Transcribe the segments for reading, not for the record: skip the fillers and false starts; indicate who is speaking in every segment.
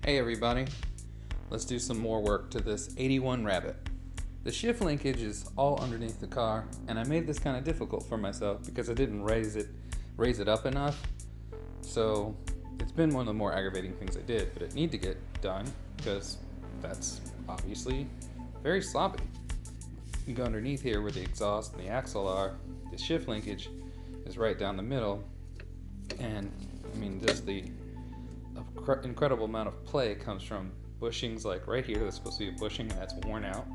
Speaker 1: Hey everybody, let's do some more work to this 81 Rabbit. The shift linkage is all underneath the car, and I made this kind of difficult for myself because I didn't raise it up enough. So it's been one of the more aggravating things I did, but it need to get done because that's obviously very sloppy. You go underneath here where the exhaust and the axle are. The shift linkage is right down the middle, and I mean just the incredible amount of play comes from bushings like right here. That's supposed to be a bushing that's worn out.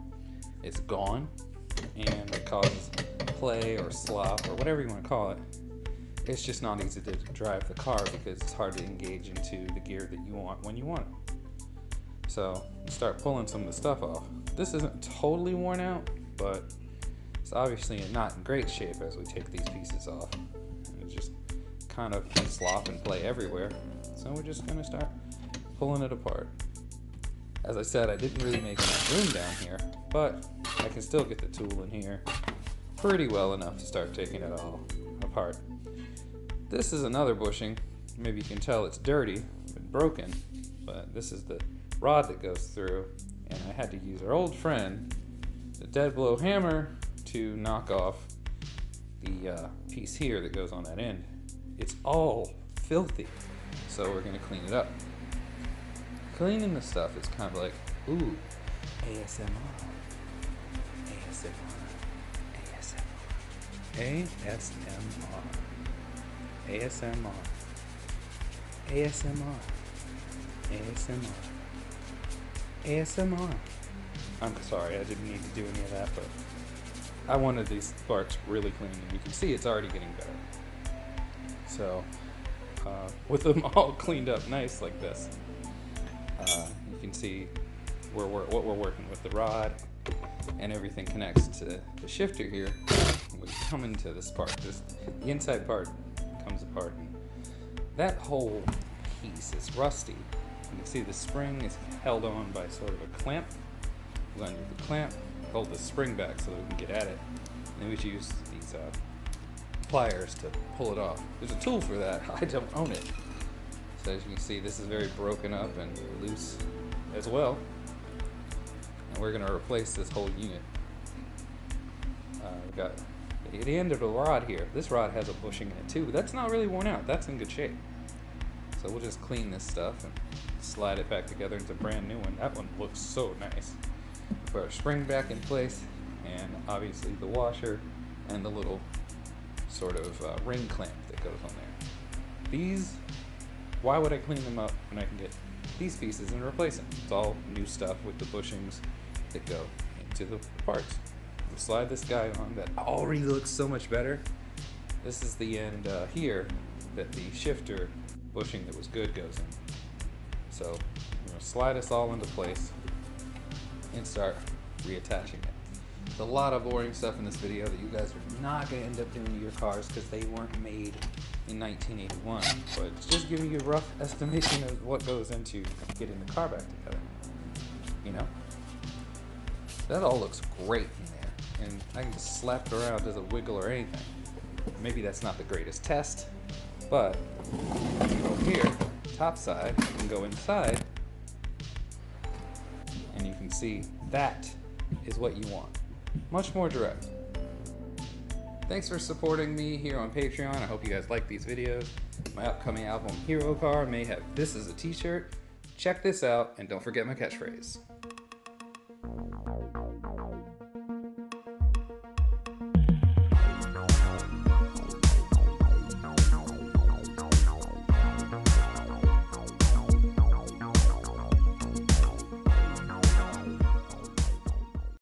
Speaker 1: It's gone, and it causes play or slop or whatever you want to call it. It's just not easy to drive the car because it's hard to engage into the gear that you want when you want it. So start pulling some of the stuff off. This isn't totally worn out, but it's obviously not in great shape as we take these pieces off. It's just kind of slop and play everywhere. So we're just gonna start pulling it apart. As I said, I didn't really make enough room down here, but I can still get the tool in here pretty well enough to start taking it all apart. This is another bushing. Maybe you can tell it's dirty and broken, but this is the rod that goes through, and I had to use our old friend, the dead blow hammer, to knock off the piece here that goes on that end. It's all filthy, so we're gonna clean it up. Cleaning the stuff is kind of like, ooh, ASMR, ASMR, ASMR, ASMR, ASMR, ASMR, ASMR, ASMR. I'm sorry, I didn't need to do any of that, but I wanted these parts really clean, and you can see it's already getting better. So, with them all cleaned up nice like this, you can see what we're working with. The rod and everything connects to the shifter here. We come into this part. The inside part comes apart, and that whole piece is rusty. You can see the spring is held on by sort of a clamp. We undo the clamp, hold the spring back so that we can get at it. And then we use these pliers to pull it off. There's a tool for that. I don't own it. So as you can see, this is very broken up and loose as well. And we're going to replace this whole unit. We've got the end of the rod here. This rod has a bushing in it too, but that's not really worn out. That's in good shape. So we'll just clean this stuff and slide it back together into a brand new one. That one looks so nice. Put our spring back in place, and obviously the washer and the little sort of ring clamp that goes on there. These, why would I clean them up when I can get these pieces and replace them? It's all new stuff with the bushings that go into the parts. We'll slide this guy on. That already looks so much better. This is the end here that the shifter bushing that was good goes in. So I'm going to slide us all into place and start reattaching it. There's a lot of boring stuff in this video that you guys are not going to end up doing to your cars because they weren't made in 1981, but it's just giving you a rough estimation of what goes into getting the car back together. You know, that all looks great in there, and I can just slap it around, doesn't wiggle or anything. Maybe that's not the greatest test, but go here, top side, and go inside, and you can see that is what you want. Much more direct. Thanks for supporting me here on Patreon. I hope you guys like these videos. My upcoming album, Hero Car, may have this as a t-shirt. Check this out, and don't forget my catchphrase.